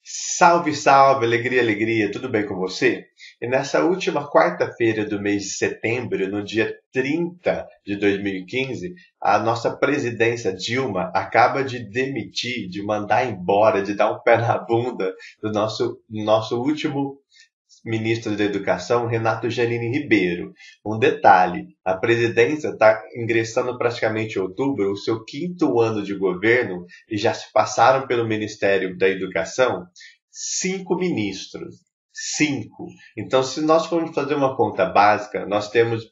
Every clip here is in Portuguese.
Salve, salve, alegria, alegria, tudo bem com você? E nessa última quarta-feira do mês de setembro, no dia 30 de 2015, a nossa presidência Dilma acaba de demitir, de mandar embora, de dar um pé na bunda do nosso último ministro da Educação, Renato Janine Ribeiro. Um detalhe: a presidência está ingressando praticamente em outubro, o seu quinto ano de governo, e já se passaram pelo Ministério da Educação cinco ministros. Cinco. Então, se nós formos fazer uma conta básica, nós temos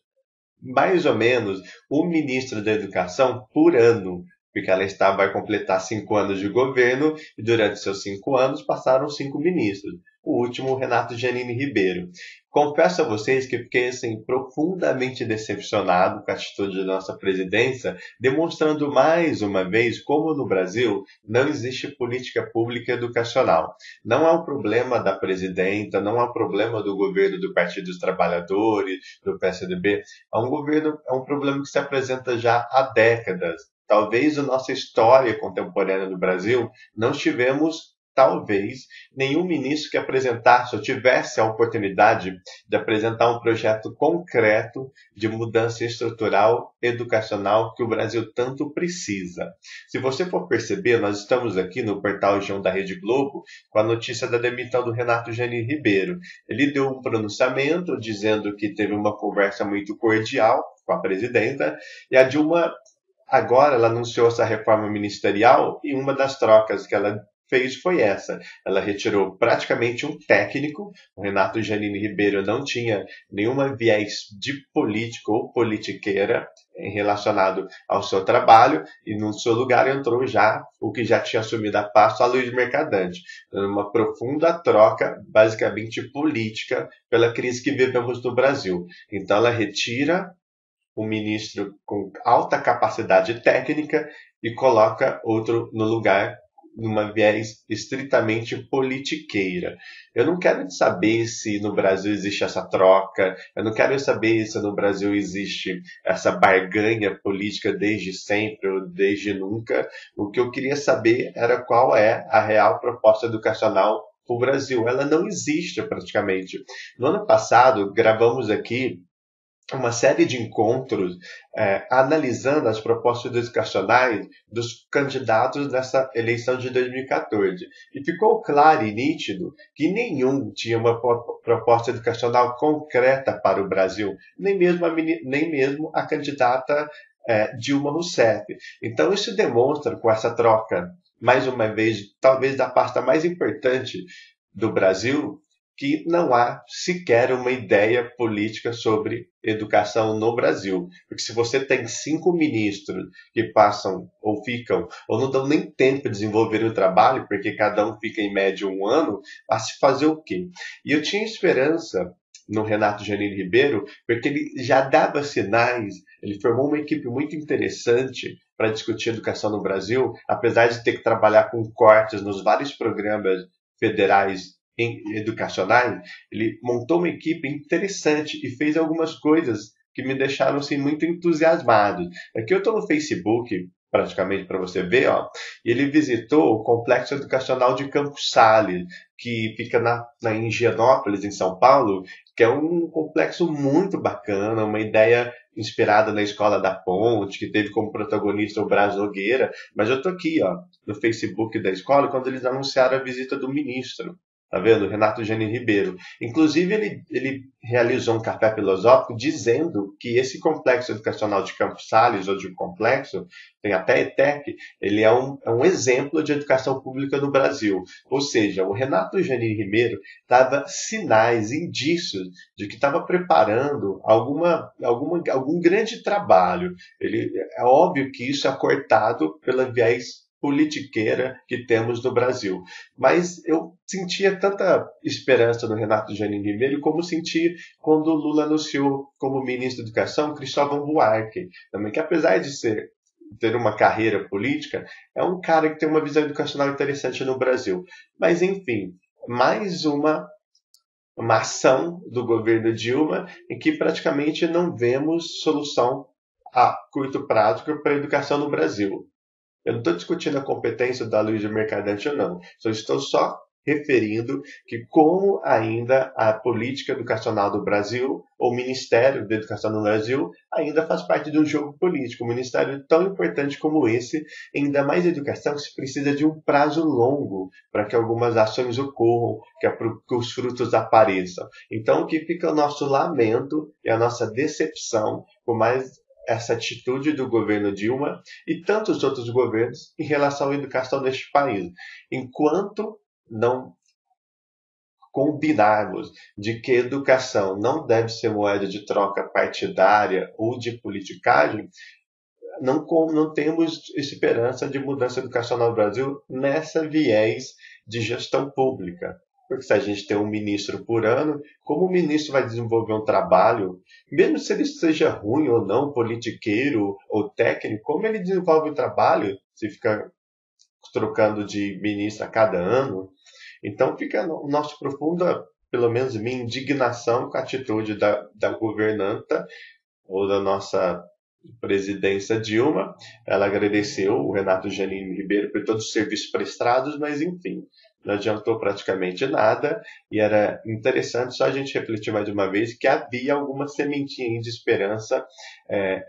mais ou menos um ministro da Educação por ano, porque vai completar 5 anos de governo e durante seus 5 anos passaram cinco ministros. O último, Renato Janine Ribeiro. Confesso a vocês que fiquei assim, profundamente decepcionado com a atitude da nossa presidência, demonstrando mais uma vez como no Brasil não existe política pública educacional. Não é um problema da presidenta, não é um problema do governo do Partido dos Trabalhadores, do PSDB, é um problema que se apresenta já há décadas. Talvez na nossa história contemporânea do Brasil não tivemos, talvez, nenhum ministro que apresentasse ou tivesse a oportunidade de apresentar um projeto concreto de mudança estrutural educacional que o Brasil tanto precisa. Se você for perceber, nós estamos aqui no portal G1 da Rede Globo com a notícia da demissão do Renato Janine Ribeiro. Ele deu um pronunciamento dizendo que teve uma conversa muito cordial com a presidenta, e a Dilma agora ela anunciou essa reforma ministerial, e uma das trocas que ela fez foi essa. Ela retirou praticamente um técnico. O Renato Janine Ribeiro não tinha nenhuma viés de político ou politiqueira relacionado ao seu trabalho, e no seu lugar entrou já o que já tinha assumido a pasta, a Luiz Mercadante, uma profunda troca, basicamente política, pela crise que vivemos no Brasil. Então ela retira um ministro com alta capacidade técnica e coloca outro no lugar, numa viés estritamente politiqueira. Eu não quero saber se no Brasil existe essa troca, eu não quero saber se no Brasil existe essa barganha política desde sempre ou desde nunca. O que eu queria saber era qual é a real proposta educacional para o Brasil. Ela não existe praticamente. No ano passado, gravamos aqui uma série de encontros analisando as propostas educacionais dos candidatos nessa eleição de 2014. E ficou claro e nítido que nenhum tinha uma proposta educacional concreta para o Brasil, nem mesmo a candidata Dilma Rousseff. Então isso demonstra, com essa troca, mais uma vez, talvez da pasta mais importante do Brasil, que não há sequer uma ideia política sobre educação no Brasil. Porque se você tem cinco ministros que passam ou ficam, ou não dão nem tempo de desenvolver o trabalho, porque cada um fica em média um ano, a se fazer o quê? E eu tinha esperança no Renato Janine Ribeiro, porque ele já dava sinais, ele formou uma equipe muito interessante para discutir educação no Brasil, apesar de ter que trabalhar com cortes nos vários programas federais educacionais. Ele montou uma equipe interessante e fez algumas coisas que me deixaram assim, muito entusiasmado. Aqui eu estou no Facebook, praticamente para você ver, ó, e ele visitou o Complexo Educacional de Campos Sales, que fica em Higienópolis, em São Paulo, que é um complexo muito bacana, uma ideia inspirada na Escola da Ponte, que teve como protagonista o Braz Nogueira. Mas eu estou aqui, ó, no Facebook da escola, quando eles anunciaram a visita do ministro. Tá vendo? Renato Janine Ribeiro. Inclusive, ele realizou um café filosófico dizendo que esse complexo educacional de Campos Sales, ou de um complexo, tem até ETEC, ele é um exemplo de educação pública no Brasil. Ou seja, o Renato Janine Ribeiro dava sinais, indícios de que estava preparando algum grande trabalho. É óbvio que isso é cortado pela viés politiqueira que temos no Brasil. Mas eu sentia tanta esperança no Renato Janine Ribeiro como senti quando o Lula anunciou como ministro da Educação Cristóvão Buarque, também, que apesar de ter uma carreira política, é um cara que tem uma visão educacional interessante no Brasil. Mas, enfim, mais uma ação do governo Dilma em que praticamente não vemos solução a curto prazo para a educação no Brasil. Eu não estou discutindo a competência da Luísa Mercadante ou não. Estou só referindo que como ainda a política educacional do Brasil, ou o Ministério da Educação do Brasil, ainda faz parte de um jogo político. Um ministério tão importante como esse, ainda mais educação, se precisa de um prazo longo para que algumas ações ocorram, que os frutos apareçam. Então, o que fica o nosso lamento e a nossa decepção, por mais essa atitude do governo Dilma e tantos outros governos em relação à educação neste país. Enquanto não combinarmos de que educação não deve ser moeda de troca partidária ou de politicagem, não temos esperança de mudança educacional no Brasil nessa viés de gestão pública. Porque se a gente tem um ministro por ano, como o ministro vai desenvolver um trabalho, mesmo se ele seja ruim ou não, politiqueiro ou técnico, como ele desenvolve o trabalho, se fica trocando de ministro a cada ano? Então fica o nosso profunda, pelo menos minha indignação com a atitude da governanta ou da nossa presidência Dilma. Ela agradeceu o Renato Janine Ribeiro por todos os serviços prestados, mas enfim, não adiantou praticamente nada e era interessante só a gente refletir mais uma vez que havia alguma sementinha de esperança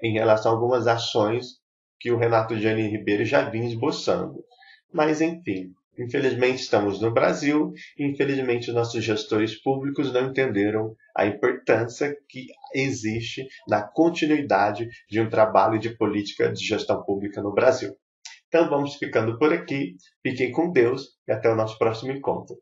em relação a algumas ações que o Renato Janine Ribeiro já vinha esboçando. Mas enfim, infelizmente estamos no Brasil e infelizmente nossos gestores públicos não entenderam a importância que existe na continuidade de um trabalho de política de gestão pública no Brasil. Então vamos ficando por aqui, fiquem com Deus e até o nosso próximo encontro.